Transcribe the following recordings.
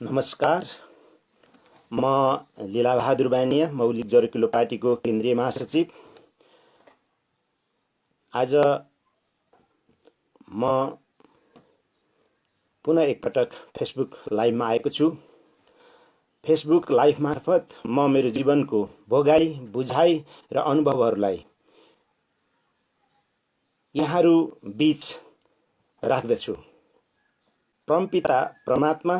नमस्कार। म लीलाबहादुर बानिया मौलिक जरकिलो पार्टीको केन्द्रीय महासचिव। आज म पुनः एकपटक फेसबुक लाइभमा आएको छु। फेसबुक लाइभ मार्फत म मेरो जीवनको भोगाई बुझाइ र अनुभवहरूलाई यहाँहरू बीच राख्दछु। परमपिता परमात्मा,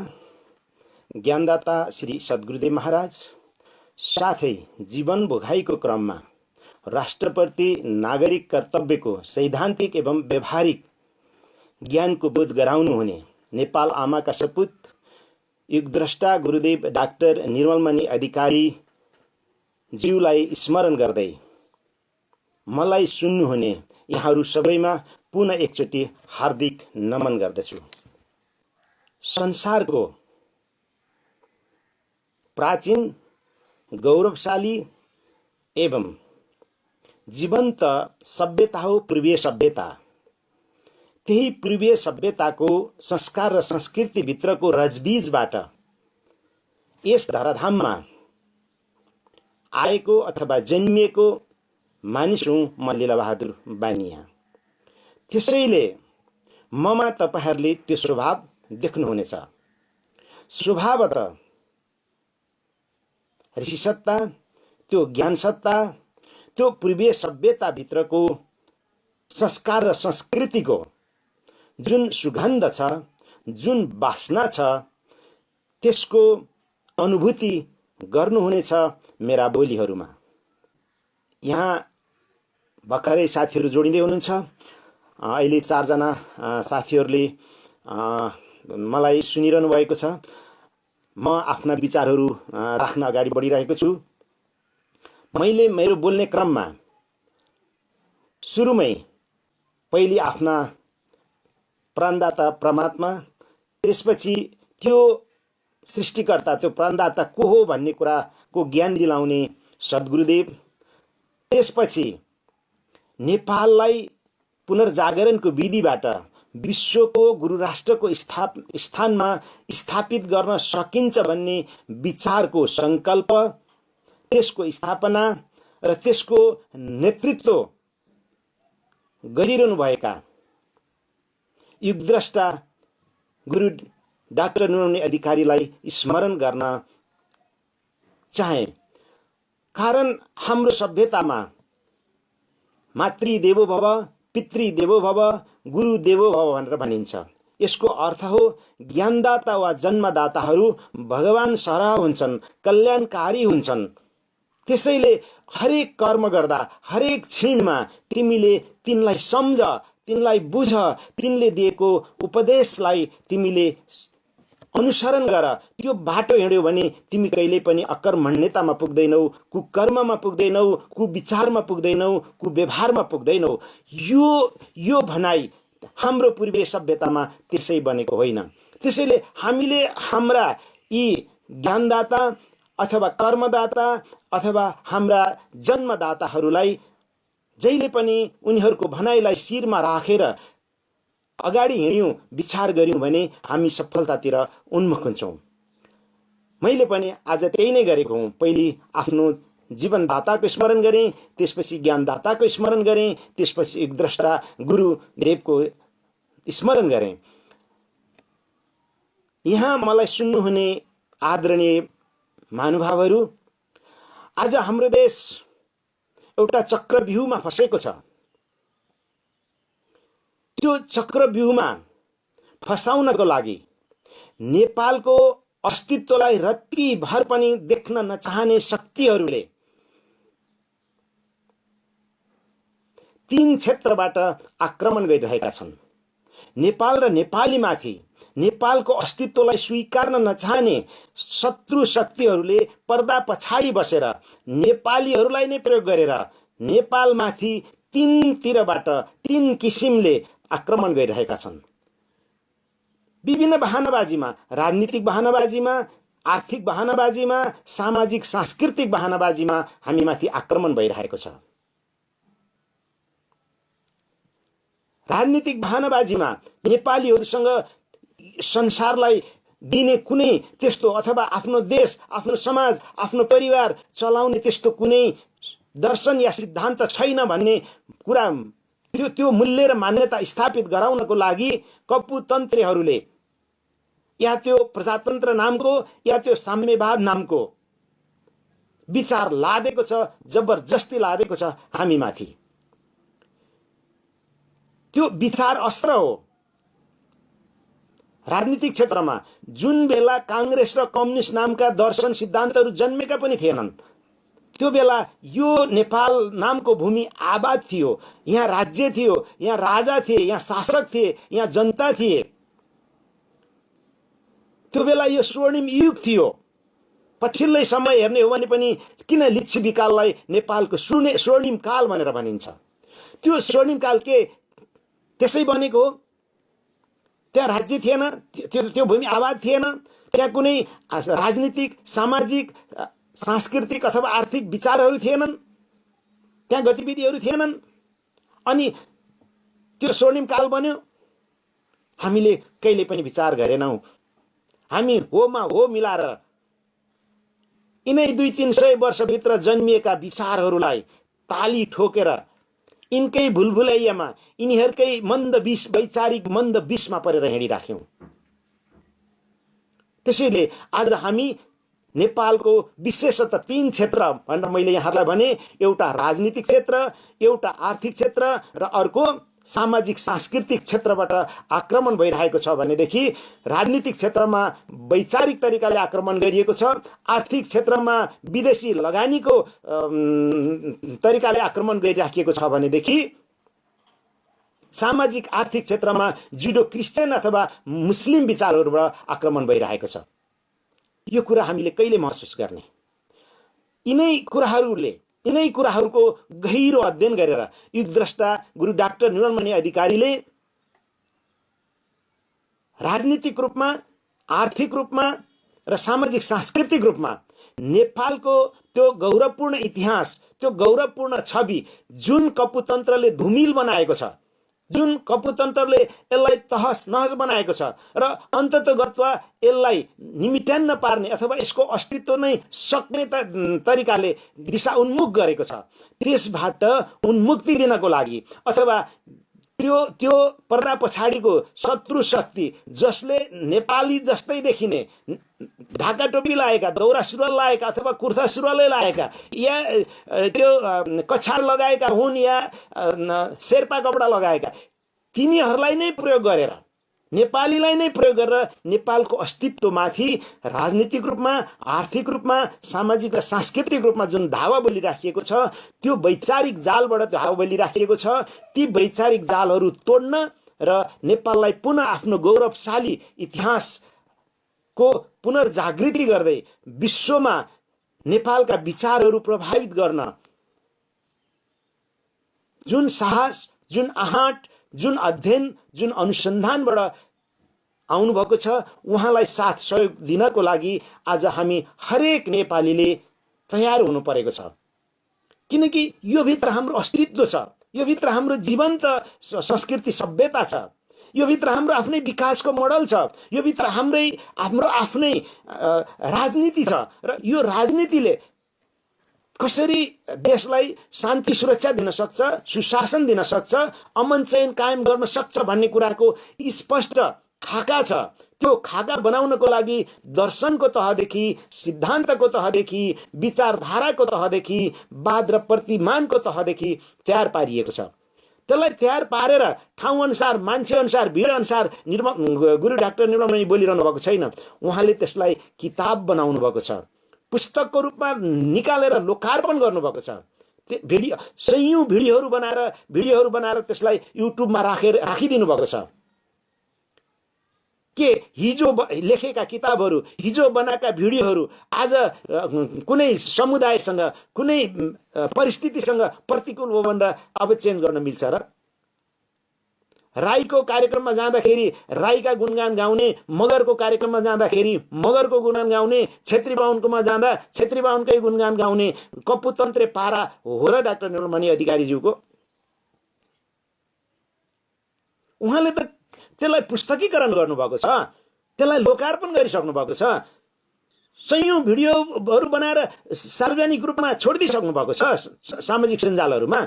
ज्ञानदाता श्री सद्गुरुदेव महाराज, साथै जीवन भोगाईको क्रममा राष्ट्रप्रति नागरिक कर्तव्यको सैद्धान्तिक एवं व्यवहारिक ज्ञानको बोध गराउनु हुने नेपाल आमाका सपूत युगद्रष्टा गुरुदेव डाक्टर निर्मलमणि अधिकारी ज्यूलाई स्मरण गर्दै मलाई सुन्नुहुने यहाँहरू सबैमा पुनः एकचोटि हार्दिक नमन गर्दछु। संसारको प्राचीन, गौरवशाली एवं जीवन्त सभ्यता हो पूर्वीय सभ्यता। त्यही पूर्वीय सभ्यताको संस्कार र संस्कृति भित्रको रजबीजबाट यस धराधाममा आएको अथवा जन्मिएको मानिस हुँ म लीलाबहादुर बानिया। त्यसैले ममा तपाईहरूले त्यो स्वभाव देख्नुहुनेछ। स्वभावतः ऋषिसत्ता, त्यो ज्ञानसत्ता, त्यो पूर्वीय सभ्यताभित्रको संस्कार र संस्कृतिको जुन सुगन्ध छ, जुन वासना छ, त्यसको अनुभूति गर्नुहुनेछ मेरा बोलीहरूमा। यहाँ भर्खरै साथीहरू जोडिँदै हुनुहुन्छ। अहिले 4 जना साथीहरूले मलाई सुनिरहनु भएको छ। म आफ्ना विचारहरू राख्न अगाडि बढिरहेको छु। मैले मेरो बोल्ने क्रममा सुरुमै पहिले आफ्ना प्राणदाता परमात्मा, त्यसपछि त्यो सृष्टिकर्ता, त्यो प्राणदाता को हो भन्ने कुराको ज्ञान दिलाउने सद्गुरुदेव, त्यसपछि नेपाललाई पुनर्जागरणको विधिबाट विश्वको गुरु राष्ट्रको स्थानमा स्थापित गर्न सकिन्छ भन्ने विचारको संकल्प, त्यसको स्थापना र त्यसको नेतृत्व गरिरहनु भएका युगद्रष्टा गुरु डाक्टर निर्मलमणि अधिकारीलाई स्मरण गर्न चाहे। कारण हाम्रो सभ्यतामा मातृदेवो भव, पितृदेवो भव, गुरुदेवो भव भनेर भनिन्छ। यसको अर्थ हो ज्ञानदाता वा जन्मदाताहरू भगवान सरह हुन्छन्, कल्याणकारी हुन्छन्। त्यसैले हरेक कर्म गर्दा हरेक क्षणमा तिमीले तिनलाई सम्झ, तिनलाई बुझ, तिनले दिएको उपदेशलाई तिमीले अनुसरण गर। त्यो बाटो हिँड्यौ भने तिमी कहिले पनि अकर्मण्यतामा पुग्दैनौ, कुकर्ममा पुग्दैनौ, कुविचारमा पुग्दैनौ, कुव्यवहारमा पुग्दैनौ। यो भनाइ हाम्रो पूर्वीय सभ्यतामा त्यसै बनेको होइन। त्यसैले हामीले हाम्रा यी ज्ञानदाता अथवा कर्मदाता अथवा हाम्रा जन्मदाताहरूलाई जहिले पनि उनीहरूको भनाइलाई शिरमा राखेर अगाडि हिँड्यौँ, विचार गऱ्यौँ भने हामी सफलतातिर उन्मुख हुन्छौँ। मैले पनि आज त्यही नै गरेको हुँ। पहिले आफ्नो जीवनदाताको स्मरण गरेँ, त्यसपछि ज्ञानदाताको स्मरण गरेँ, त्यसपछि युगद्रष्टा गुरुदेवको स्मरण गरेँ। यहाँ मलाई सुन्नुहुने आदरणीय महानुभावहरू, आज हाम्रो देश एउटा चक्रव्यूहमा फसेको छ। त्यो चक्रव्यूहमा फसाउनको लागि नेपालको अस्तित्वलाई रत्तिभर पनि देख्न नचाहने शक्तिहरूले 3 क्षेत्रबाट आक्रमण गरिरहेका छन्। नेपाल र नेपालीमाथि नेपालको अस्तित्वलाई स्वीकार्न नचाहने शत्रु शक्तिहरूले पर्दा पछाडि बसेर नेपालीहरूलाई नै प्रयोग गरेर नेपालमाथि 3 तिरबाट 3 किसिमले आक्रमण गरिरहेका छन्। विभिन्न बहानाबाजीमा, राजनीतिक बहानाबाजीमा, आर्थिक बहानाबाजीमा, सामाजिक सांस्कृतिक बहानाबाजीमा हामीमाथि आक्रमण भइरहेको छ। राजनीतिक बहानाबाजीमा नेपालीहरूसँग संसारलाई दिने कुनै त्यस्तो अथवा आफ्नो देश, आफ्नो समाज, आफ्नो परिवार चलाउने त्यस्तो कुनै दर्शन या सिद्धान्त छैन भन्ने कुरा, त्यो मूल्य र मान्यता स्थापित गराउनको लागि कपुतन्त्रीहरूले या त्यो प्रजातन्त्र नामको या त्यो साम्यवाद नामको विचार लादेको छ, जबरजस्ती लादेको छ हामीमाथि। त्यो विचार अस्त्र हो। राजनीतिक क्षेत्रमा जुन बेला कांग्रेस र कम्युनिस्ट नामका दर्शन सिद्धान्तहरू जन्मेका पनि थिएनन्, त्यो बेला यो नेपाल नामको भूमि आबाद थियो, यहाँ राज्य थियो, यहाँ राजा थिए, यहाँ शासक थिए, यहाँ जनता थिए। त्यो बेला यो स्वर्णिम युग थियो। पछिल्लै समय हेर्ने हो भने पनि किन लिच्छविकाललाई नेपालको स्वर्णिम काल भनेर भनिन्छ? त्यो स्वर्णिम काल के त्यसै बनेको हो? त्यहाँ राज्य थिएन, त्यो भूमि आबाद थिएन, त्यहाँ कुनै राजनीतिक, सामाजिक, सांस्कृतिक अथवा आर्थिक विचारहरू थिएनन्, त्यहाँ गतिविधिहरू थिएनन्, अनि त्यो स्वर्णिम काल बन्यो। हामीले कहिले पनि विचार गरेनौँ। हामी होमा हो मिलाएर यिनै 200-300 वर्षभित्र जन्मिएका विचारहरूलाई ताली ठोकेर यिनकै भुलभुलैयामा, यिनीहरूकै वैचारिक मन्द विषमा परेर हिँडिराख्यौँ। त्यसैले आज हामी नेपालको विशेषतः 3 क्षेत्र भनेर मैले यहाँलाई भने, एउटा राजनीतिक क्षेत्र, एउटा आर्थिक क्षेत्र र अर्को सामाजिक सांस्कृतिक क्षेत्रबाट आक्रमण भइरहेको छ भनेदेखि राजनीतिक क्षेत्रमा वैचारिक तरिकाले आक्रमण गरिएको छ, आर्थिक क्षेत्रमा विदेशी लगानीको तरिकाले आक्रमण गरिराखिएको छ भनेदेखि सामाजिक आर्थिक क्षेत्रमा जुडो क्रिस्चियन अथवा मुस्लिम विचारहरूबाट आक्रमण भइरहेको छ। यो कुरा हामीले कहिले महसुस गर्ने? यिनै कुराहरूको गहिरो अध्ययन गरेर युगद्रष्टा गुरु डाक्टर निर्मलमणि अधिकारीले राजनीतिक रूपमा, आर्थिक रूपमा र सामाजिक सांस्कृतिक रूपमा नेपालको त्यो गौरवपूर्ण इतिहास, त्यो गौरवपूर्ण छवि जुन कपुतन्त्रले धुमिल बनाएको छ, जुन कपुतन्त्रले यसलाई तहस नहस बनाएको छ र अन्ततगत्वा यसलाई निमिट्यान्न पार्ने अथवा यसको अस्तित्व नै सक्ने तरिकाले दिशा उन्मुख गरेको छ, त्यसबाट उन्मुक्ति दिनको लागि अथवा त्यो पर्दा पछाडिको शत्रु शक्ति जसले नेपाली जस्तै देखिने ढाका टोपी लगाएका, दौरा सुरुवाल लगाएका अथवा कुर्ता सुरुवालै लगाएका या त्यो कछाड लगाएका हुन् या शेर्पा कपडा लगाएका, तिनीहरूलाई नै प्रयोग गरेर, नेपालीलाई नै प्रयोग गरेर नेपालको अस्तित्वमाथि राजनीतिक रूपमा, आर्थिक रूपमा, सामाजिक र सांस्कृतिक रूपमा जुन धावा बोलिराखिएको छ, त्यो वैचारिक जालबाट धावा बोलिराखिएको छ। ती वैचारिक जालहरू तोड्न र नेपाललाई पुनः आफ्नो गौरवशाली इतिहासको पुनर्जागृति गर्दै विश्वमा नेपालका विचारहरू प्रभावित गर्न जुन साहस, जुन आहट, जुन अध्ययन, जुन अनुसन्धानबाट आउनुभएको छ, उहाँलाई साथ सहयोग दिनको लागि आज हामी हरेक नेपालीले तयार हुनु परेको छ। किनकि यो भित्र हाम्रो अस्तित्व छ, यो भित्र हाम्रो जीवन्त संस्कृति सभ्यता छ, यो भित्र हाम्रो आफ्नै विकासको मोडल छ, यो भित्र हाम्रो आफ्नै राजनीति छ र यो राजनीतिले कसरी देशलाई शान्ति सुरक्षा दिन सक्छ, सुशासन दिन सक्छ, अमन चयन कायम गर्न सक्छ भन्ने कुराको स्पष्ट खाका छ। त्यो खाका बनाउनको लागि दर्शनको तहदेखि, सिद्धान्तको तहदेखि, विचारधाराको तहदेखि, वाद र प्रतिमानको तहदेखि तयार पारिएको छ। त्यसलाई तयार पारेर ठाउँ अनुसार, मान्छे अनुसार, भिड अनुसार गुरु डाक्टर निर्मलमणि बोलिरहनु भएको छैन। उहाँले त्यसलाई किताब बनाउनु भएको छ, पुस्तकको रूपमा निकालेर लोकार्पण गर्नुभएको छ। सयौं भिडियोहरू बनाएर त्यसलाई युट्युबमा राखिदिनु भएको छ। के हिजो लेखेका किताबहरू, हिजो बनाएका भिडियोहरू आज कुनै समुदायसँग, कुनै परिस्थितिसँग प्रतिकूल हो भनेर अब चेन्ज गर्न मिल्छ र? राईको कार्यक्रममा जाँदाखेरि राईका गुणगान गाउने, मगरको कार्यक्रममा जाँदाखेरि मगरको गुणगान गाउने, छेत्री बाहुनकोमा जाँदा छेत्री बाहुनकै गुणगान गाउने कपुतन्त्रे पारा हो र डाक्टर निर्मलमणि अधिकारीज्यूको? उहाँले त त्यसलाई पुस्तकीकरण गर्नुभएको छ, त्यसलाई लोकार्पण गरिसक्नु भएको छ। सयौं भिडियोहरू बनाएर सार्वजनिक रूपमा छोडिदिइसक्नु भएको छ सामाजिक सञ्जालहरूमा।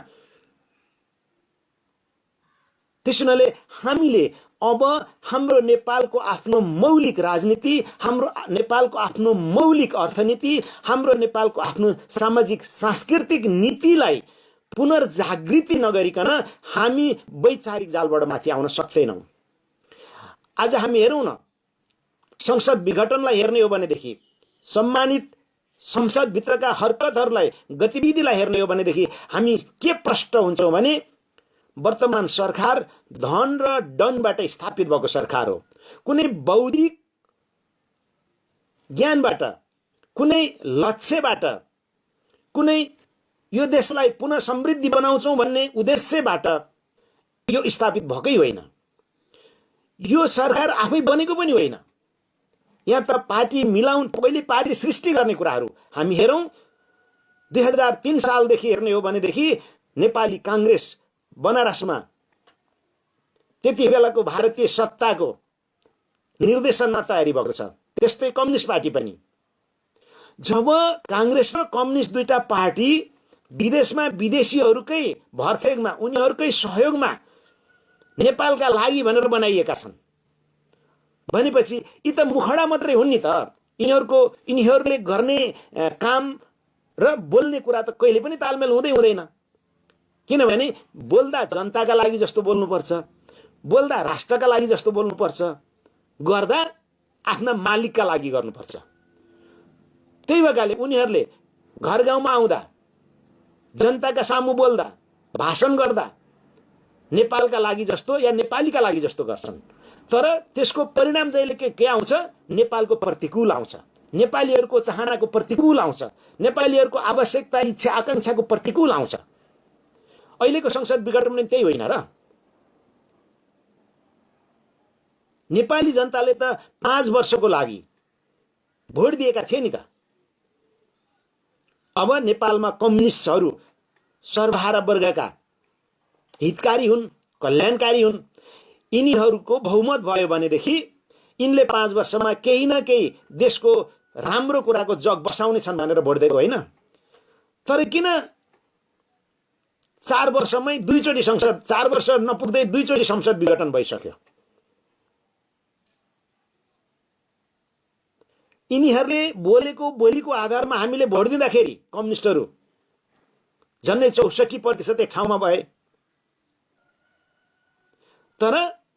त्यसो हुनाले हामीले अब हाम्रो नेपालको आफ्नो मौलिक राजनीति, हाम्रो नेपालको आफ्नो मौलिक अर्थनीति, हाम्रो नेपालको आफ्नो सामाजिक सांस्कृतिक नीतिलाई पुनर्जागृति नगरिकन हामी वैचारिक जालबाट माथि आउन सक्दैनौँ। आज हामी हेरौँ न, संसद विघटनलाई हेर्ने हो भनेदेखि, सम्मानित संसदभित्रका हरकतहरूलाई, गतिविधिलाई हेर्ने हो भनेदेखि हामी के प्रष्ट हुन्छौँ भने वर्तमान सरकार धन र डनबाट स्थापित भएको सरकार हो। कुनै बौद्धिक ज्ञानबाट, कुनै लक्ष्यबाट, कुनै यो देशलाई पुनः समृद्धि बनाउँछौँ भन्ने उद्देश्यबाट यो स्थापित भएकै होइन। यो सरकार आफै बनेको पनि होइन। यहाँ त पार्टी मिलाउन, पहिले पार्टी सृष्टि गर्ने कुराहरू हामी हेरौँ। 2003 सालदेखि हेर्ने हो भनेदेखि नेपाली काङ्ग्रेस बनारसमा त्यति बेलाको भारतीय सत्ताको निर्देशनमा तयारी भएको छ। त्यस्तै कम्युनिस्ट पार्टी पनि। जब काङ्ग्रेस र कम्युनिस्ट दुईटा पार्टी विदेशमा विदेशीहरूकै भरथेगमा, उनीहरूकै सहयोगमा नेपालका लागि भनेर बनाइएका छन् भनेपछि यी त मुखडा मात्रै हुन् नि त। यिनीहरूले गर्ने काम र बोल्ने कुरा त कहिले पनि तालमेल हुँदैन। किनभने बोल्दा जनताका लागि जस्तो बोल्नुपर्छ, बोल्दा राष्ट्रका लागि जस्तो बोल्नुपर्छ, गर्दा आफ्ना मालिकका लागि गर्नुपर्छ। त्यही भएकाले उनीहरूले घर गाउँमा आउँदा, जनताका सामु बोल्दा, भाषण गर्दा नेपालका लागि जस्तो या नेपालीका लागि जस्तो गर्छन्। तर त्यसको परिणाम जहिले के आउँछ? नेपालको प्रतिकूल आउँछ, नेपालीहरूको चाहनाको प्रतिकूल आउँछ, नेपालीहरूको आवश्यकता, इच्छा, आकांक्षाको प्रतिकूल आउँछ। अहिलेको संसद विघटन पनि त्यही होइन र? नेपाली जनताले त 5 वर्षको लागि भोट दिएका थिए नि त। अब नेपालमा कम्युनिस्टहरू सर्वहारा वर्गका हितकारी हुन्, कल्याणकारी हुन्। यिनीहरूको बहुमत भयो भनेदेखि यिनले 5 वर्षमा केही न केही देशको राम्रो कुराको जग बसाउने छन् भनेर भोट दिएको होइन। तर किन 4 वर्षमै 2 चोटि संसद, 4 वर्ष नपुग्दै 2 चोटि संसद विघटन भइसक्यो? यिनीहरूले बोलेको बोलीको आधारमा हामीले भोट दिँदाखेरि कम्युनिस्टहरू झन्डै 64% एक ठाउँमा भए। तर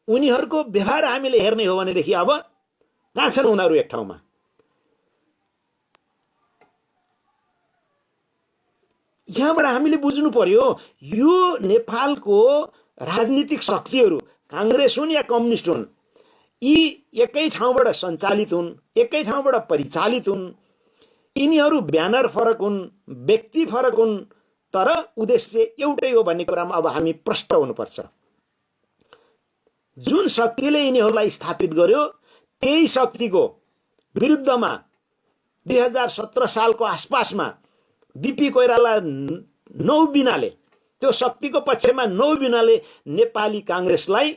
उनीहरूको व्यवहार हामीले हेर्ने हो भनेदेखि अब कहाँ छन् उनीहरू एक ठाउँमा? यहाँबाट हामीले बुझ्नु पर्यो, यो नेपालको राजनीतिक शक्तिहरू काङ्ग्रेस हुन् या कम्युनिस्ट हुन्, यी एकै ठाउँबाट सञ्चालित हुन्, एकै ठाउँबाट परिचालित हुन्। यिनीहरू ब्यानर फरक हुन्, व्यक्ति फरक हुन्, तर उद्देश्य एउटै हो भन्ने कुरामा अब हामी प्रष्ट हुनुपर्छ। जुन शक्तिले यिनीहरूलाई स्थापित गर्यो त्यही शक्तिको विरुद्धमा 2017 सालको आसपासमा बीपी कोइराला नौबिनाले, त्यो शक्तिको पक्षमा नौबिनाले नेपाली काङ्ग्रेसलाई,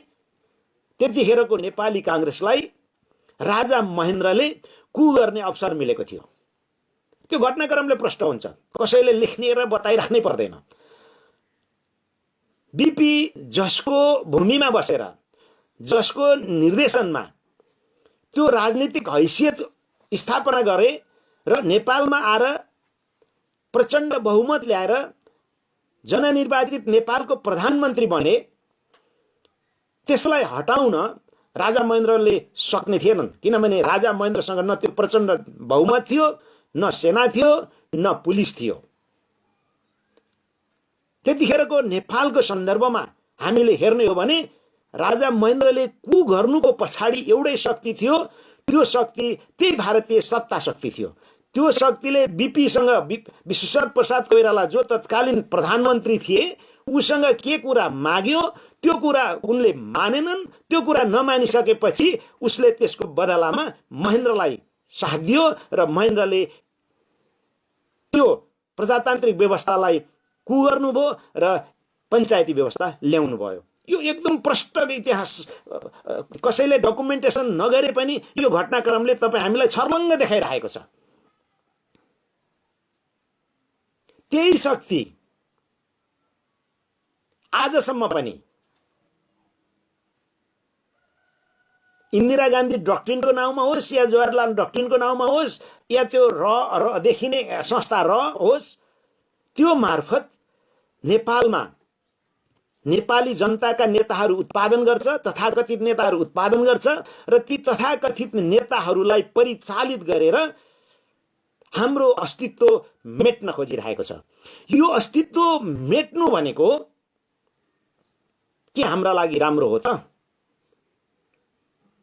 त्यतिखेरको नेपाली काङ्ग्रेसलाई राजा महेन्द्रले कु गर्ने अवसर मिलेको थियो। त्यो घटनाक्रमले प्रष्ट हुन्छ, कसैले लेख्ने र बताइराख्नै पर्दैन। बीपी जसको भूमिमा बसेर, जसको निर्देशनमा त्यो राजनीतिक हैसियत स्थापना गरे र नेपालमा आएर प्रचण्ड बहुमत ल्याएर जननिर्वाचित नेपालको प्रधानमन्त्री बने, त्यसलाई हटाउन राजा महेन्द्रले सक्ने थिएनन्। किनभने राजा महेन्द्रसँग न त्यो प्रचण्ड बहुमत थियो, न सेना थियो, न पुलिस थियो। त्यतिखेरको नेपालको सन्दर्भमा हामीले हेर्ने हो भने राजा महेन्द्रले कु गर्नुको पछाडि एउटै शक्ति थियो। त्यो शक्ति त्यही भारतीय सत्ता शक्ति थियो। त्यो शक्तिले बीपीसँग, विश्वेश्वर प्रसाद कोइराला जो तत्कालीन प्रधानमन्त्री थिए, उसँग के कुरा माग्यो त्यो कुरा उनले मानेनन्। त्यो कुरा नमानिसकेपछि उसले त्यसको बदलामा महेन्द्रलाई साथ दियो र महेन्द्रले त्यो प्रजातान्त्रिक व्यवस्थालाई कु गर्नुभयो र पञ्चायती व्यवस्था ल्याउनु भयो। यो एकदम प्रष्ट इतिहास, कसैले डकुमेन्टेसन नगरे पनि यो घटनाक्रमले तपाईँ हामीलाई छर्लङ्ग देखाइरहेको छ। त्यही शक्ति आजसम्म पनि इन्दिरा गान्धी डक्ट्रिनको नाउँमा होस् या जवाहरलाल डक्ट्रिनको नाउँमा होस् या त्यो र देखिने संस्था र होस्, त्यो मार्फत नेपालमा नेपाली जनताका नेताहरू उत्पादन गर्छ, तथाकथित नेताहरू उत्पादन गर्छ र ती तथाकथित नेताहरूलाई परिचालित गरेर हाम्रो अस्तित्व मेट्न खोजिरहेको छ। यो अस्तित्व मेट्नु भनेको के हाम्रा लागि राम्रो हो त?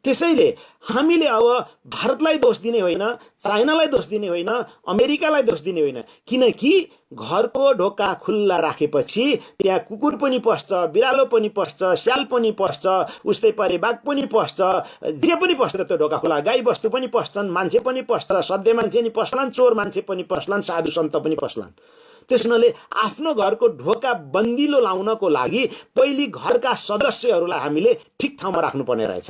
त्यसैले हामीले अब भारतलाई दोष दिने होइन, चाइनालाई दोष दिने होइन, अमेरिकालाई दोष दिने होइन, किनकि घरको ढोका खुल्ला राखेपछि त्यहाँ कुकुर पनि पस्छ, बिरालो पनि पस्छ, स्याल पनि पस्छ, उस्तै परे बाघ पनि पस्छ, जे पनि पस्छ त्यो ढोका खुल्ला। गाई बस्तु पनि पस्छन्, मान्छे पनि पस्छ, सधैँ मान्छे नि पस्लान्, चोर मान्छे पनि पस्लान्, साधु सन्त पनि पस्लान्। त्यसैले आफ्नो घरको ढोका बन्दिलो लाउनको लागि पहिले घरका सदस्यहरूलाई हामीले ठिक ठाउँमा राख्नुपर्ने रहेछ।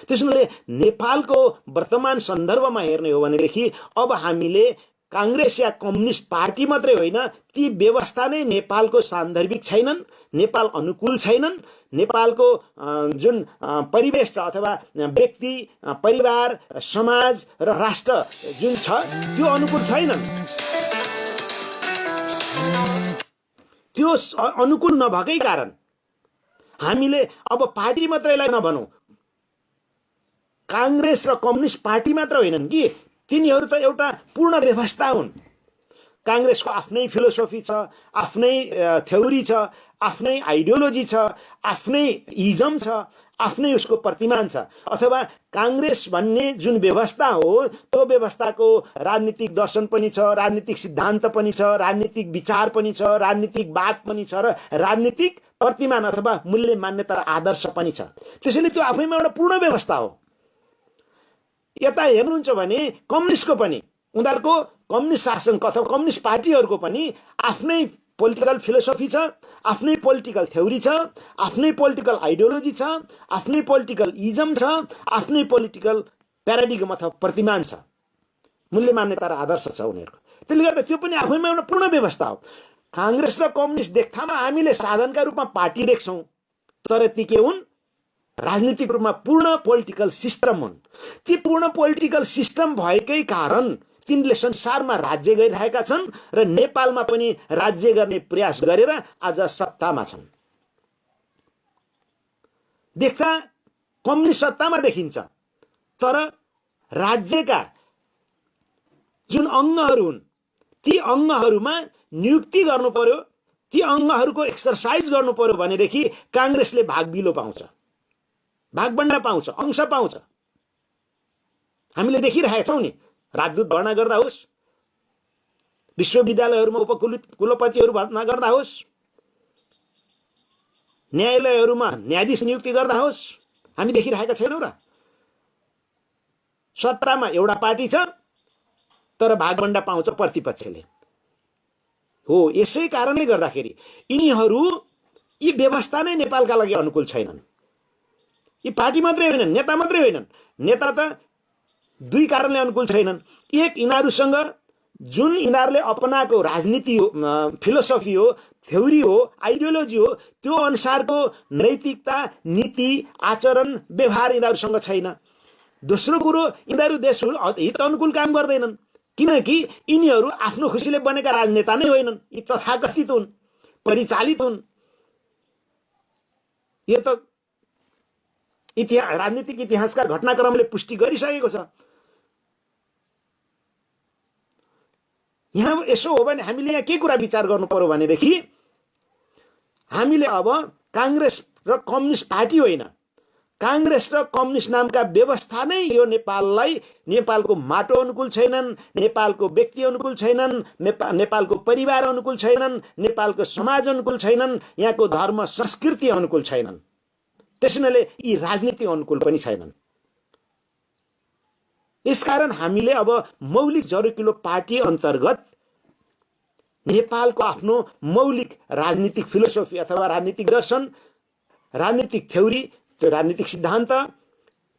त्यसैले नेपालको वर्तमान सन्दर्भमा हेर्ने हो भनेदेखि अब हामीले कांग्रेस या कम्युनिस्ट पार्टी मात्रै होइन, ती व्यवस्था नै नेपालको सान्दर्भिक छैनन्, नेपाल अनुकूल छैनन्, नेपालको जुन परिवेश छ अथवा व्यक्ति, परिवार, समाज र राष्ट्र जुन छ त्यो अनुकूल छैनन्। त्यो अनुकूल नभएकै कारण हामीले अब पार्टी मात्रैलाई नभनौँ, कांग्रेस र कम्युनिस्ट पार्टी मात्र होइनन् कि तिनीहरू त एउटा पूर्ण व्यवस्था हुन्। कांग्रेसको आफ्नै फिलोसोफी छ, आफ्नै थ्योरी छ, आफ्नै आइडियोलोजी छ, आफ्नै इजम छ, आफ्नै उसको प्रतिमान छ। अथवा कांग्रेस भन्ने जुन व्यवस्था हो त्यो व्यवस्थाको राजनीतिक दर्शन पनि छ, राजनीतिक सिद्धान्त पनि छ, राजनीतिक विचार पनि छ, राजनीतिक बात पनि छ र राजनीतिक प्रतिमान अथवा मूल्य मान्यता र आदर्श पनि छ। त्यसैले त्यो आफैमा एउटा पूर्ण व्यवस्था हो। यता हेर्नुहुन्छ भने कम्युनिस्टको पनि, उनीहरूको कम्युनिस्ट शासन अथवा कम्युनिस्ट पार्टीहरूको पनि आफ्नै पोलिटिकल फिलोसोफी छ, आफ्नै पोलिटिकल थ्योरी छ, आफ्नै पोलिटिकल आइडियोलोजी छ, आफ्नै पोलिटिकल इजम छ, आफ्नै पोलिटिकल प्याराडिगम अथवा प्रतिमान छ, मूल्य मान्यता र आदर्श छ उनीहरूको। त्यसले गर्दा त्यो पनि आफैमा एउटा पूर्ण व्यवस्था हो। कांग्रेस र कम्युनिस्ट देख्दामा हामीले साधनका रूपमा पार्टी देख्छौँ, तर ती के हुन्? राजनीतिक रूपमा पूर्ण पोलिटिकल सिस्टम हुन्। ती पूर्ण पोलिटिकल सिस्टम भएकै कारण तिनले संसारमा राज्य गरिरहेका छन् र नेपालमा पनि राज्य गर्ने प्रयास गरेर आज सत्तामा छन्। देख्दा कम्युनिस्ट सत्तामा देखिन्छ, तर राज्यका जुन अङ्गहरू हुन् ती अङ्गहरूमा नियुक्ति गर्नु पर्यो, ती अङ्गहरूको एक्सरसाइज गर्नु पर्यो भनेदेखि कांग्रेसले भागबिलो पाउँछ, भागभण्डा पाउँछ, अंश पाउँछ। हामीले देखिरहेका छौँ नि, राजदूत भर्ना गर्दा होस्, विश्वविद्यालयहरूमा उपकुलपतिहरू भर्ना गर्दा होस्, न्यायालयहरूमा न्यायाधीश नियुक्ति गर्दा होस्, हामी देखिरहेका छैनौँ र? सत्तामा एउटा पार्टी छ तर भागभण्डा पाउँछ प्रतिपक्षले। हो, यसै कारणले गर्दाखेरि यिनीहरू, यी व्यवस्था नै नेपालका लागि अनुकूल छैनन्। यी पार्टी मात्रै होइनन्, नेता मात्रै होइनन्, नेता त दुई कारणले अनुकूल छैनन्। एक, यिनीहरूसँग जुन यिनीहरूले अपनाएको राजनीति हो, फिलोसोफी हो, थ्योरी हो, आइडियोलोजी हो, त्यो अनुसारको नैतिकता, नीति, आचरण, व्यवहार यिनीहरूसँग छैन। दोस्रो कुरो, यिनीहरू देश हित अनुकूल काम गर्दैनन्, किनकि यिनीहरू आफ्नो खुसीले बनेका राजनेता नै होइनन्, यी तथाकथित हुन्, परिचालित हुन्। यो त राजनीतिक इतिहासका घटनाक्रमले पुष्टि गरिसकेको छ। यहाँ यसो हो भने हामीले यहाँ के कुरा विचार गर्नु पर्यो भनेदेखि हामीले अब कांग्रेस र कम्युनिस्ट पार्टी होइन, कांग्रेस र कम्युनिस्ट नामका व्यवस्था नै यो नेपाललाई, नेपालको माटो अनुकूल छैनन्, नेपालको व्यक्ति अनुकूल छैनन्, नेपालको परिवार अनुकूल छैनन्, नेपालको समाज अनुकूल छैनन्, यहाँको धर्म संस्कृति अनुकूल छैनन्। त्यसैले यी राजनीति अनुकूल पनि छैनन्। यसकारण हामीले अब मौलिक जरुकिलो पार्टी अन्तर्गत नेपालको आफ्नो मौलिक राजनीतिक फिलोसोफी अथवा राजनीतिक दर्शन राजनीतिक थ्योरी, त्यो राजनीतिक सिद्धान्त,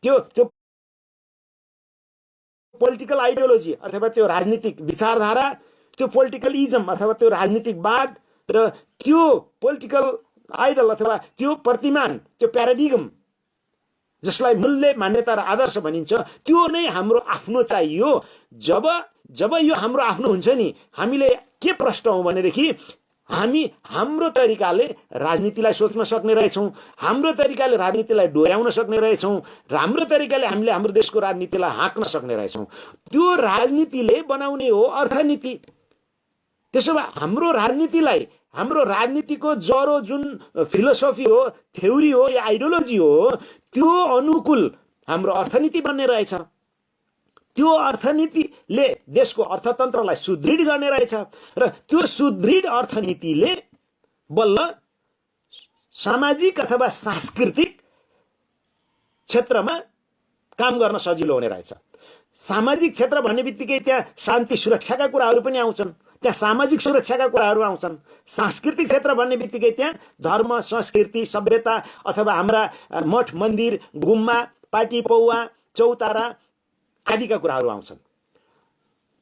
त्यो त्यो पोलिटिकल आइडियोलोजी अथवा त्यो राजनीतिक विचारधारा, त्यो पोलिटिकलिजम अथवा त्यो राजनीतिकवाद र त्यो पोलिटिकल आइडल अथवा त्यो प्रतिमान, त्यो प्याराडिगम जसलाई मूल्य, मान्यता र आदर्श भनिन्छ, त्यो नै हाम्रो आफ्नो चाहियो। जब जब यो हाम्रो आफ्नो हुन्छ नि, हामीले के प्रश्न हौँ भनेदेखि हामी हाम्रो तरिकाले राजनीतिलाई सोच्न सक्ने रहेछौँ, हाम्रो तरिकाले राजनीतिलाई डोर्याउन सक्ने रहेछौँ, र हाम्रो तरिकाले हामीले हाम्रो देशको राजनीतिलाई हाँक्न सक्ने रहेछौँ। त्यो राजनीतिले बनाउने हो अर्थनीति। त्यसो भए हाम्रो राजनीतिलाई, हाम्रो राजनीतिको जरो जुन फिलोसफी हो, थ्योरी हो या आइडियोलोजी हो, त्यो अनुकूल हाम्रो अर्थनीति बन्ने रहेछ। त्यो अर्थनीतिले देशको अर्थतन्त्रलाई सुदृढ गर्ने रहेछ र त्यो सुदृढ अर्थनीतिले बल्ल सामाजिक अथवा सांस्कृतिक क्षेत्रमा काम गर्न सजिलो हुने रहेछ। सामाजिक क्षेत्र भन्ने बित्तिकै त्यहाँ शान्ति सुरक्षाका कुराहरू पनि आउँछन्, त्यहाँ सामाजिक सुरक्षाका कुराहरू आउँछन्। सांस्कृतिक क्षेत्र भन्ने बित्तिकै त्यहाँ धर्म, संस्कृति, सभ्यता अथवा हाम्रा मठ मन्दिर, गुम्बा, पार्टी पौवा, चौतारा आदिका कुराहरू आउँछन्।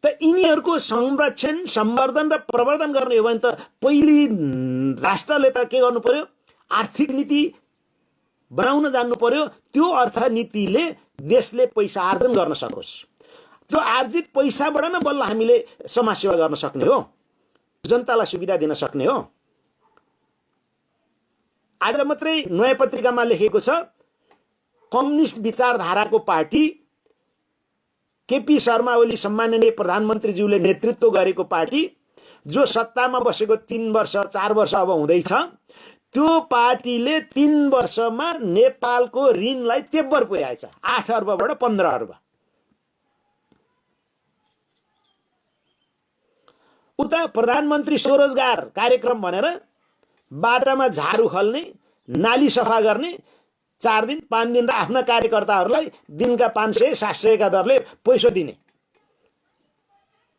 त यिनीहरूको संरक्षण, सम्वर्धन र प्रवर्धन गर्ने हो भने त पहिले राष्ट्रले त के गर्नु पर्यो? आर्थिक नीति बनाउन जान्नु पर्यो। त्यो अर्थनीतिले देशले पैसा आर्जन गर्न सकोस्। त्यो आर्जित पैसाबाट नै बल्ल हामीले समाजसेवा गर्न सक्ने हो, जनतालाई सुविधा दिन सक्ने हो। आज मात्रै नयाँ पत्रिकामा लेखेको छ, कम्युनिस्ट विचारधाराको पार्टी केपी शर्मा ओली सम्माननीय प्रधानमन्त्रीज्यूले नेतृत्व गरेको पार्टी जो सत्तामा बसेको 3 वर्ष 4 वर्ष अब हुँदैछ, त्यो पार्टीले 3 वर्षमा नेपालको ऋणलाई तेब्बर पुर्याएछ, 8 अर्बबाट 15 अर्ब। उता प्रधानमन्त्री स्वरोजगार कार्यक्रम भनेर बाटामा झाडु खल्ने, नाली सफा गर्ने, 4 दिन 5 दिन र आफ्ना कार्यकर्ताहरूलाई दिनका 500-700 का दरले पैसो दिने।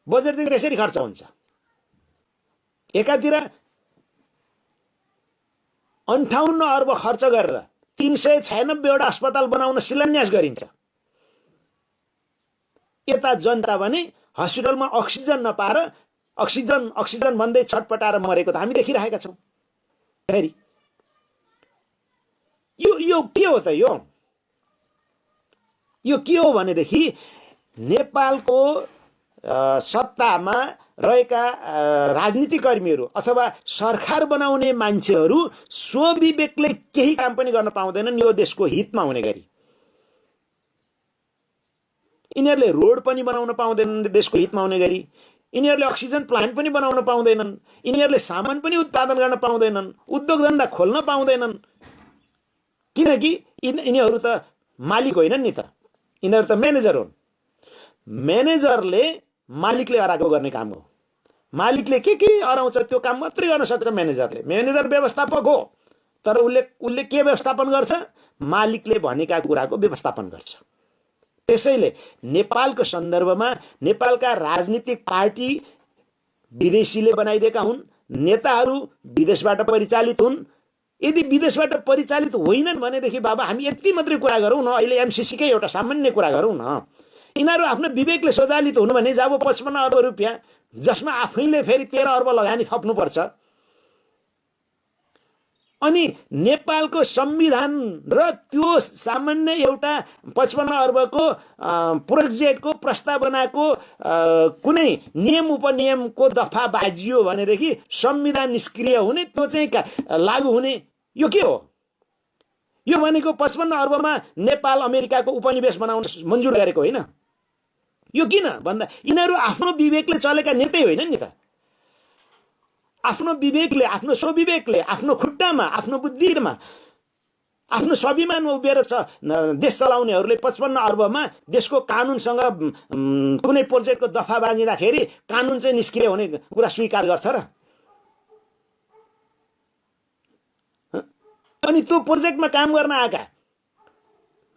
बजेट चाहिँ त्यसरी खर्च हुन्छ। एकातिर 58 अर्ब खर्च गरेर 396 वटा अस्पताल बनाउन शिलान्यास गरिन्छ। यता जनता भने हस्पिटलमा अक्सिजन नपाएर अक्सिजन भन्दै छटपटाएर मरेको त हामी देखिरहेका छौँ। फेरि यो के हो त? यो के हो भनेदेखि नेपालको सत्तामा रहेका राजनीतिक कर्मीहरू अथवा सरकार बनाउने मान्छेहरू स्वविवेकले केही काम पनि गर्न पाउँदैनन् यो देशको हितमा हुने गरी। यिनीहरूले रोड पनि बनाउन पाउँदैनन् देशको हितमा हुने गरी, यिनीहरूले अक्सिजन प्लान्ट पनि बनाउन पाउँदैनन्, यिनीहरूले सामान पनि उत्पादन गर्न पाउँदैनन्, उद्योग धन्दा खोल्न पाउँदैनन्। किनकि यिनीहरू त मालिक होइनन् नि त, यिनीहरू त म्यानेजर हुन्। म्यानेजरले मालिकले अराएको गर्ने काम हो। मालिकले के अराउँछ त्यो काम मात्रै गर्न सक्छ म्यानेजरले। म्यानेजर व्यवस्थापक हो, तर उसले के व्यवस्थापन गर्छ? मालिकले भनेका कुराको व्यवस्थापन गर्छ। त्यसैले नेपालको सन्दर्भमा नेपालका राजनीतिक पार्टी विदेशीले बनाइदिएका हुन्, नेताहरू विदेशबाट परिचालित हुन्। यदि विदेशबाट परिचालित होइनन् भनेदेखि बाबा हामी यति मात्रै कुरा गरौँ न, अहिले एमसिसीकै एउटा सामान्य कुरा गरौँ न। यिनीहरू आफ्नो विवेकले सञ्चालित हुनु भने जब 55 अर्ब रुपियाँ जसमा आफैले फेरि 13 अर्ब लगानी थप्नुपर्छ, अनि नेपालको संविधान र त्यो सामान्य एउटा 55 अर्बको प्रोजेक्टको प्रस्तावनाको कुनै नियम उपनियमको दफा बाजियो भनेदेखि संविधान निष्क्रिय हुने, त्यो चाहिँ लागू हुने। यो के हो? यो भनेको 55 अर्बमा नेपाल अमेरिकाको उपनिवेश बनाउन मन्जुर गरेको होइन। यो किन भन्दा यिनीहरू आफ्नो विवेकले चलेका नेतै होइनन् नि त। आफ्नो विवेकले, आफ्नो स्वविवेकले, आफ्नो खुट्टामा, आफ्नो बुद्धिमा, आफ्नो स्वाभिमानमा उभिएर देश चलाउनेहरूले 55 अर्बमा देशको कानुनसँग कुनै प्रोजेक्टको दफा बाँधिँदाखेरि कानुन चाहिँ निष्क्रिय हुने कुरा स्वीकार गर्छ र? अनि त्यो प्रोजेक्टमा काम गर्न आएका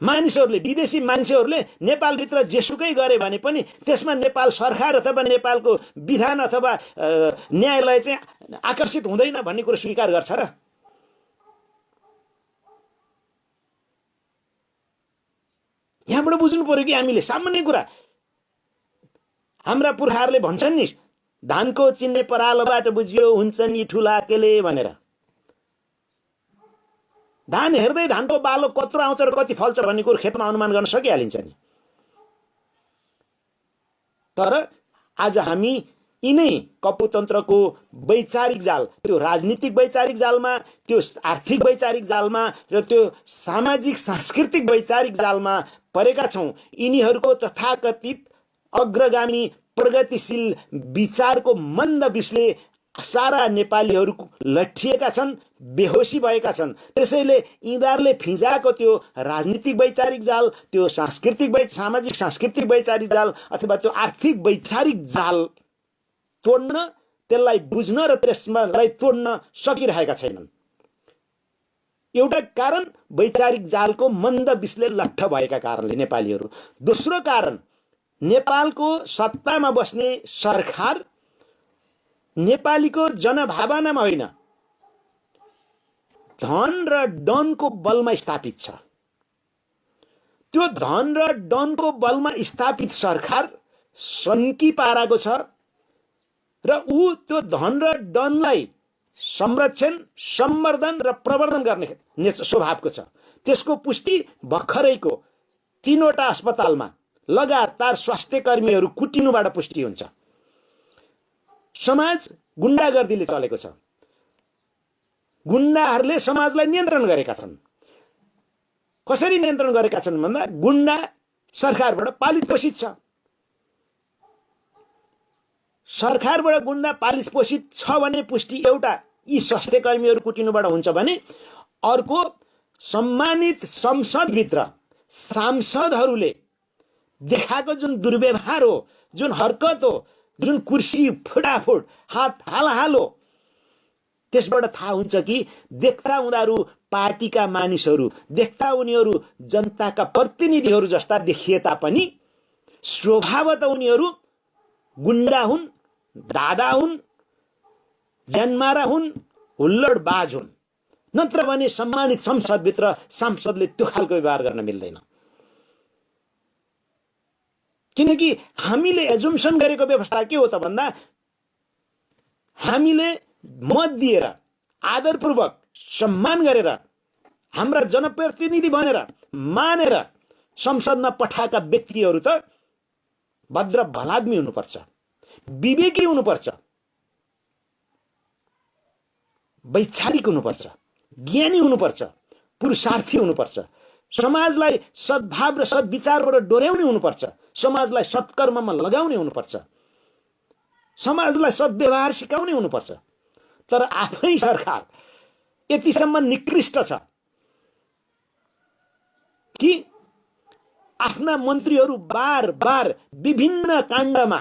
मानिसहरूले, विदेशी मान्छेहरूले नेपालभित्र जेसुकै गरे भने पनि त्यसमा नेपाल सरकार अथवा नेपालको विधान अथवा न्यायालय चाहिँ आकर्षित हुँदैन भन्ने कुरो स्वीकार गर्छ र? यहाँबाट बुझ्नु पर्यो कि हामीले सामान्य कुरा हाम्रा पुर्खाहरूले भन्छन् नि धानको चिन्ने परालोबाट बुझियो हुन्छ नि ठुला केले भनेर। धान हेर्दै धानको बालो कत्रो आउँछ र कति फल्छ भन्ने कुरो खेतमा अनुमान गर्न सकिहालिन्छ नि। तर आज हामी यिनै कपुतन्त्रको वैचारिक जाल, त्यो राजनीतिक वैचारिक जालमा, त्यो आर्थिक वैचारिक जालमा र त्यो सामाजिक सांस्कृतिक वैचारिक जालमा परेका छौँ। यिनीहरूको तथाकथित अग्रगामी प्रगतिशील विचारको मन्द विषले सारा नेपालीहरू लट्ठिएका छन्, बेहोसी भएका छन्। त्यसैले यिनीहरूले फिजाको त्यो राजनीतिक वैचारिक जाल, त्यो सामाजिक सांस्कृतिक वैचारिक जाल अथवा त्यो आर्थिक वैचारिक जाल तोड्न, त्यसलाई बुझ्न र त्यसलाई तोड्न सकिरहेका छैनन्। एउटा कारण वैचारिक जालको मन्द विषले लट्ठ भएका कारणले नेपालीहरू। दोस्रो कारण नेपालको सत्तामा बस्ने सरकार नेपालीको जनभावनामा होइन, धन र डनको बलमा स्थापित छ। त्यो धन र डनको बलमा स्थापित सरकार सन्की पाराको छ र ऊ त्यो धन र डनलाई संरक्षण, सम्वर्धन र प्रवर्धन गर्ने स्वभावको छ। त्यसको पुष्टि भर्खरैको 3वटा अस्पतालमा लगातार स्वास्थ्य कर्मीहरू कुटिनुबाट पुष्टि हुन्छ। समाज गुण्डागर्दीले चलेको छ। गुण्डाहरूले समाजलाई नियन्त्रण गरेका छन्। कसरी नियन्त्रण गरेका छन् भन्दा गुण्डा सरकारबाट पालित पोषित छ। सरकारबाट गुण्डा पालित पोषित छ भने पुष्टि एउटा यी स्वास्थ्य कर्मीहरू कुटिनुबाट हुन्छ भने अर्को सम्मानित संसदभित्र सांसदहरूले देखाएको जुन दुर्व्यवहार हो, जुन हरकत हो, जुन कुर्सी फुटाफुट हात हालहालो, त्यसबाट थाहा हुन्छ कि देख्दा उनीहरू पार्टीका मानिसहरू, देख्दा उनीहरू जनताका प्रतिनिधिहरू जस्ता देखिए तापनि स्वभावतः उनीहरू गुण्डा हुन्, दादा हुन्, ज्यानमारा हुन्, हुल्लडबाज हुन्। नत्र भने सम्मानित संसदभित्र सांसदले त्यो खालको व्यवहार गर्न मिल्दैन। किनकि हामीले एजुम्सन गरेको व्यवस्था के हो त भन्दा हामीले मत दिएर आदरपूर्वक सम्मान गरेर हाम्रा जनप्रतिनिधि भनेर मानेर संसदमा पठाएका व्यक्तिहरू त भद्र भलाद्मी हुनुपर्छ, विवेकी हुनुपर्छ, वैचारिक हुनुपर्छ, ज्ञानी हुनुपर्छ, पुरुषार्थी हुनुपर्छ, समाजलाई सद्भाव र सद्विचारबाट डोर्याउने हुनुपर्छ, समाजलाई सत्कर्ममा लगाउने हुनुपर्छ, समाजलाई सद्व्यवहार सिकाउने हुनुपर्छ। तर आफै सरकार यतिसम्म निकृष्ट छ कि आफ्ना मन्त्रीहरू बार बार विभिन्न काण्डमा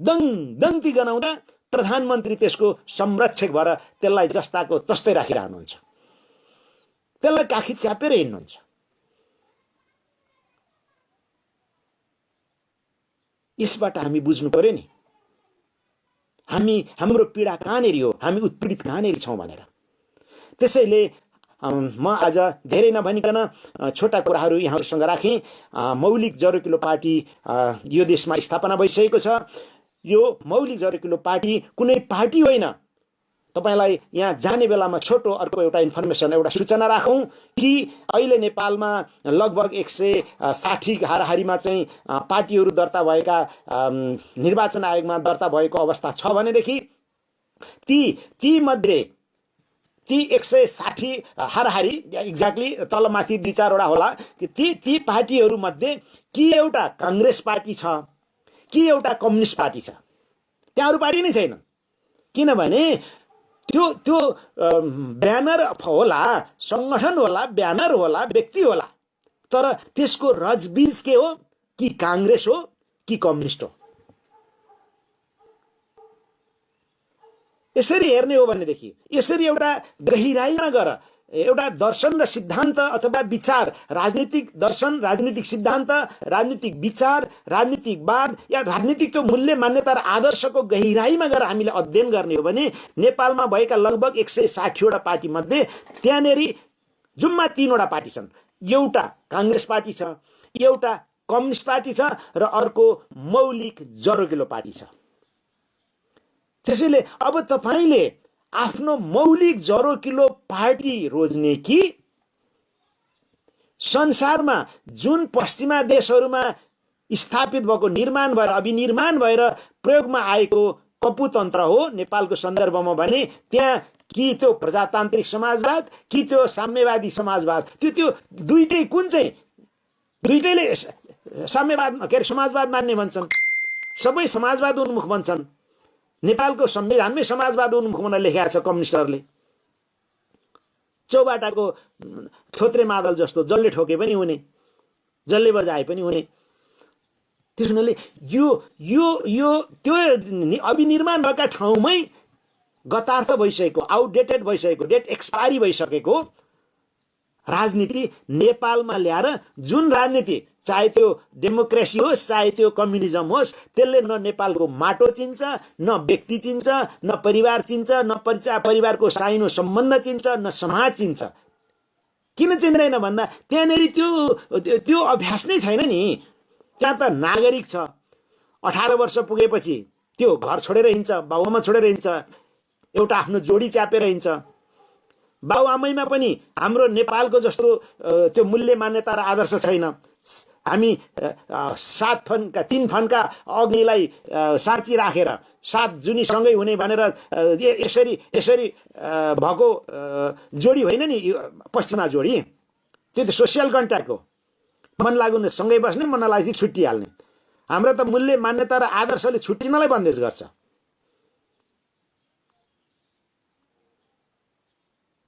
दङदङ्ती गनाउँदा प्रधानमन्त्री त्यसको संरक्षक भएर त्यसलाई जस्ताको तस्तै राखिरहनुहुन्छ, त्यसलाई काखी च्यापेर हिँड्नुहुन्छ। यसबाट हामी बुझ्नु पर्यो नि हाम्रो पीडा कहाँनेरि हो, हामी उत्पीडित कहाँनेरि छौँ भनेर। त्यसैले म आज धेरै नभनिकन छोटा कुराहरू यहाँहरूसँग राखेँ। मौलिक जरुकिलो पार्टी यो देशमा स्थापना भइसकेको छ। यो मौलिक जरुकिलो पार्टी कुनै पार्टी होइन। तपाईलाई यहाँ जाने बेलामा छोटो अर्को एउटा इन्फर्मेसन, एउटा सूचना राखौँ कि अहिले नेपालमा लगभग 160 हाराहारीमा चाहिँ पार्टीहरू दर्ता भएका निर्वाचन आयोगमा दर्ता भएको अवस्था छ भनेदेखि ती मध्ये ती 160 हाराहारी एक्ज्याक्टली तलमाथि 2-4वटा होला कि ती पार्टीहरू मध्ये कि एउटा कांग्रेस पार्टी छ कि एउटा कम्युनिस्ट पार्टी छ। त्यहाँ अरू पार्टी नै छैन। किनभने त्यो ब्यानर होला, संगठन होला, ब्यानर होला, व्यक्ति होला, तर त्यसको रजबीज के हो? कि कांग्रेस हो कि कम्युनिस्ट हो। यसरी हेर्ने हो भनेदेखि यसरी एउटा गहिराईमा गएर एउटा दर्शन र सिद्धान्त अथवा विचार, राजनीतिक दर्शन, राजनीतिक सिद्धान्त, राजनीतिक विचार, राजनीतिकवाद या राजनीतिक त्यो मूल्य मान्यता र आदर्शको गहिराईमा गएर हामीले अध्ययन गर्ने हो भने नेपालमा भएका लगभग 160 वटा पार्टी मध्ये त्यहाँनेरि जुम्मा 3 वटा पार्टी छन्। एउटा कांग्रेस पार्टी छ, एउटा कम्युनिस्ट पार्टी छ र अर्को मौलिक जरोकिलो पार्टी छ। त्यसैले अब तपाईले आफ्नो मौलिक जरोकिलो पार्टी रोज्ने कि संसारमा जुन पश्चिमा देशहरूमा स्थापित भएको निर्माण भएर अभिनिर्माण भएर प्रयोगमा आएको कपुतन्त्र हो नेपालको सन्दर्भमा भने त्यहाँ कि त्यो प्रजातान्त्रिक समाजवाद कि त्यो साम्यवादी समाजवाद त्यो दुईटै कुन चाहिँ दुईटैले साम्यवाद के अरे समाजवाद मान्ने भन्छन्, सबै समाजवाद उन्मुख भन्छन्। नेपालको संविधानमै समाजवाद उन्मुख भनेर लेखेको छ कम्युनिस्टहरूले। चौबाटाको थोत्रे मादल जस्तो जसले ठोके पनि हुने, जसले बजाए पनि हुने। त्यसो हुनाले यो यो यो त्यो अभिनिर्माण भएका ठाउँमै गतार्थ भइसकेको, आउटडेटेड भइसकेको, डेट एक्सपायरी भइसकेको राजनीति नेपालमा ल्याएर जुन राजनीति चाहे त्यो डेमोक्रेसी होस् चाहे त्यो कम्युनिजम होस् त्यसले न नेपालको माटो चिन्छ, न व्यक्ति चिन्छ, न परिवार चिन्छ, न परिवारको साइनो सम्बन्ध चिन्छ, न समाज चिन्छ। किन चिन्दैन भन्दा त्यहाँनेरि त्यो अभ्यास नै छैन नि। त्यहाँ त नागरिक छ, 18 वर्ष पुगेपछि त्यो घर छोडेर हिँड्छ, बाबुआमा छोडेर हिँड्छ, एउटा आफ्नो जोडी च्यापेर हिँड्छ। बाबुआमैमा पनि हाम्रो नेपालको जस्तो त्यो मूल्य मान्यता र आदर्श छैन। हामी 3 फन्का अग्निलाई साँची राखेर 7 जुनीसँगै हुने भनेर यसरी भएको जोडी होइन नि पश्चिमा जोडी। त्यो त सोसियल कन्ट्याक्ट हो, मन लाग्नु सँगै बस्ने, मन नलागेपछि छुट्टिहाल्ने। हाम्रो त मूल्य मान्यता र आदर्शले छुट्टिनलाई बन्देज गर्छ।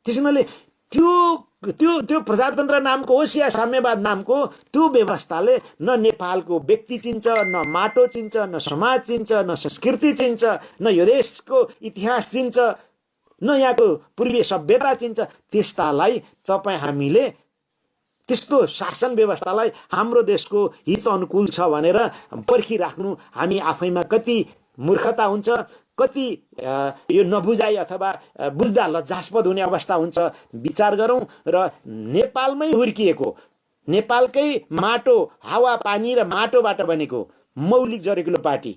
त्यसैले त्यो प्रजातन्त्र नामको होस् या साम्यवाद नामको त्यो व्यवस्थाले न नेपालको व्यक्ति चिन्छ, न माटो चिन्छ, न समाज चिन्छ, न संस्कृति चिन्छ, न यो देशको इतिहास चिन्छ, न यहाँको पूर्वीय सभ्यता चिन्छ। त्यस्तालाई हामीले त्यस्तो शासन व्यवस्थालाई हाम्रो देशको हित अनुकूल छ भनेर पर्खिराख्नु हामी आफैमा कति मूर्खता हुन्छ, कति यो नबुझाइ अथवा बुझ्दा लज्जास्पद हुने अवस्था हुन्छ। विचार गरौँ र नेपालमै हुर्किएको, नेपालकै माटो हावा पानी र माटोबाट बनेको मौलिक जरोकिलो पार्टी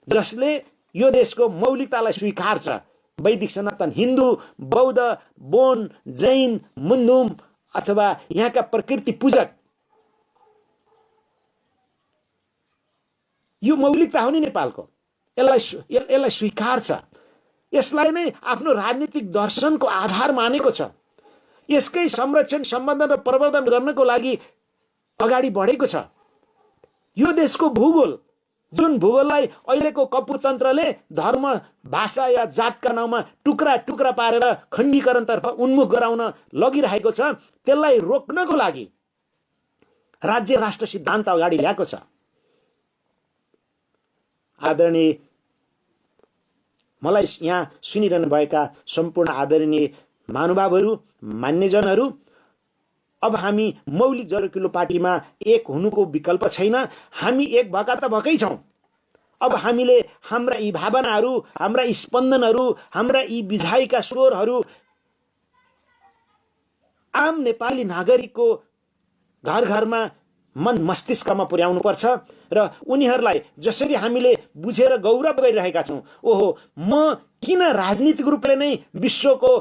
जसले यो देशको मौलिकतालाई स्वीकार्छ, वैदिक सनातन हिन्दू, बौद्ध, बोन, जैन, मुन्धुम अथवा यहाँका प्रकृति पूजक, यो मौलिकता हो नि नेपालको, यसलाई स्वीकार्छ, यसलाई नै आफ्नो राजनीतिक दर्शनको आधार मानेको छ, यसकै संरक्षण सम्बन्धन र प्रवर्धन गर्नको लागि अगाडि बढेको छ। यो देशको भूगोल, जुन भूगोललाई अहिलेको कपुतन्त्रले धर्म, भाषा या जातका नाउँमा टुक्रा टुक्रा पारेर खण्डीकरणतर्फ उन्मुख गराउन लगिरहेको छ, त्यसलाई रोक्नको लागि राज्य राष्ट्र सिद्धान्त अगाडि ल्याएको छ। आदरणीय मलाई यहाँ सुनिरहनु भएका सम्पूर्ण आदरणीय महानुभावहरू, मान्यजनहरू, अब हामी मौलिक जरोकिलो पार्टीमा एक हुनुको विकल्प छैन। हामी एक भएका त भएकै छौँ। अब हामीले हाम्रा यी भावनाहरू, हाम्रा यी स्पन्दनहरू, हाम्रा यी विधायका स्वरहरू आम नेपाली नागरिकको घर घरमा मन मस्तिष्कमा पुर्याउनु पर्छ र उनीहरूलाई जसरी हामीले बुझेर गौरव गरिरहेका छौँ, ओहो म किन राजनीतिक रूपले नै विश्वको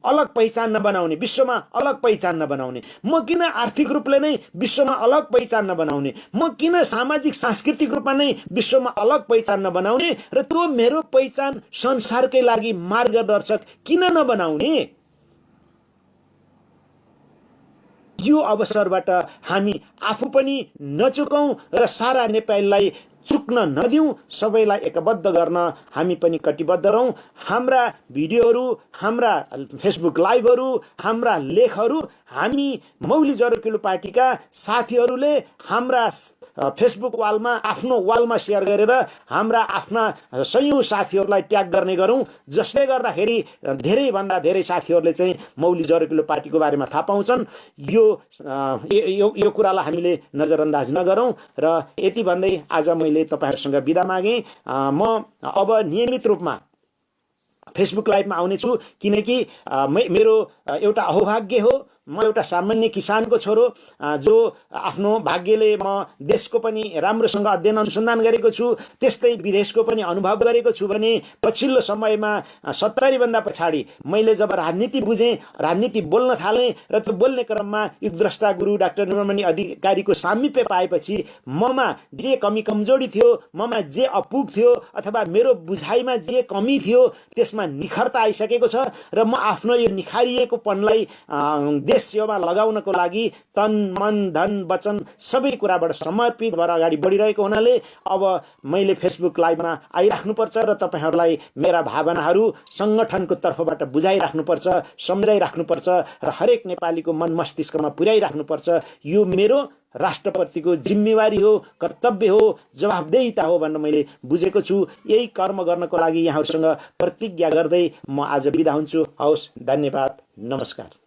अलग पहिचान नबनाउने, विश्वमा अलग पहिचान नबनाउने, म किन आर्थिक रूपले नै विश्वमा अलग पहिचान नबनाउने, म किन सामाजिक सांस्कृतिक रूपमा नै विश्वमा अलग पहिचान नबनाउने र त्यो मेरो पहिचान संसारकै लागि मार्गदर्शक किन नबनाउने। यो अवसरबाट हामी आफू पनि नचुकौँ र सारा नेपाललाई चुक्न नदिउँ, सबैलाई एकबद्ध गर्न हामी पनि कटिबद्ध रहौँ। हाम्रा भिडियोहरू, हाम्रा फेसबुक लाइभहरू, हाम्रा लेखहरू हामी मौलिक जरोकिलो पार्टीका साथीहरूले हाम्रा फेसबुक वालमा, आफ्नो वालमा सेयर गरेर हाम्रा आफ्ना सयौं साथीहरूलाई ट्याग गर्ने गरौँ, जसले गर्दाखेरि धेरैभन्दा धेरै साथीहरूले चाहिँ मौलिक जरोकिलो पार्टीको बारेमा थाहा पाउँछन्। यो कुरालाई हामीले नजरअन्दाज नगरौँ र यति भन्दै आज मैले तपाईहरुसँग बिदा मागे। म अब नियमित रूपमा फेसबुक लाइभमा आउनेछु, किनकि मेरो एउटा अहोभाग्य हो म एउटा सामान्य किसानको छोरो जो आफ्नो भाग्यले म देशको पनि राम्रोसँग अध्ययन अनुसन्धान गरेको छु, त्यस्तै विदेशको पनि अनुभव गरेको छु भने पछिल्लो समयमा 70 भन्दा पछाडि मैले जब राजनीति बुझेँ, राजनीति बोल्न थालेँ र त्यो बोल्ने क्रममा युगद्रष्टा गुरु डाक्टर निर्मलमणि अधिकारीको सामिप्य पाएपछि ममा जे कमी कमजोरी थियो, ममा जे अपुग थियो अथवा मेरो बुझाइमा जे कमी थियो त्यसमा निखरता आइसकेको छ र म आफ्नो यो निखारिएकोपनलाई देश सेवामा लगाउनको लागि तन मन धन वचन सबै कुराबाट समर्पित भएर अगाडि बढिरहेको हुनाले अब मैले फेसबुक लाइभमा आइराख्नुपर्छ र तपाईहरूलाई मेरा भावनाहरू सङ्गठनको तर्फबाट बुझाइराख्नुपर्छ, सम्झाइराख्नुपर्छ र हरेक नेपालीको मन मस्तिष्कमा पुर्याइराख्नुपर्छ। यो मेरो राष्ट्रप्रतिको जिम्मेवारी हो, कर्तव्य हो, जवाबदेहिता हो भनेर मैले बुझेको छु। यही कर्म गर्नको लागि यहाँहरूसँग प्रतिज्ञा गर्दै म आज बिदा हुन्छु। हवस्, धन्यवाद, नमस्कार।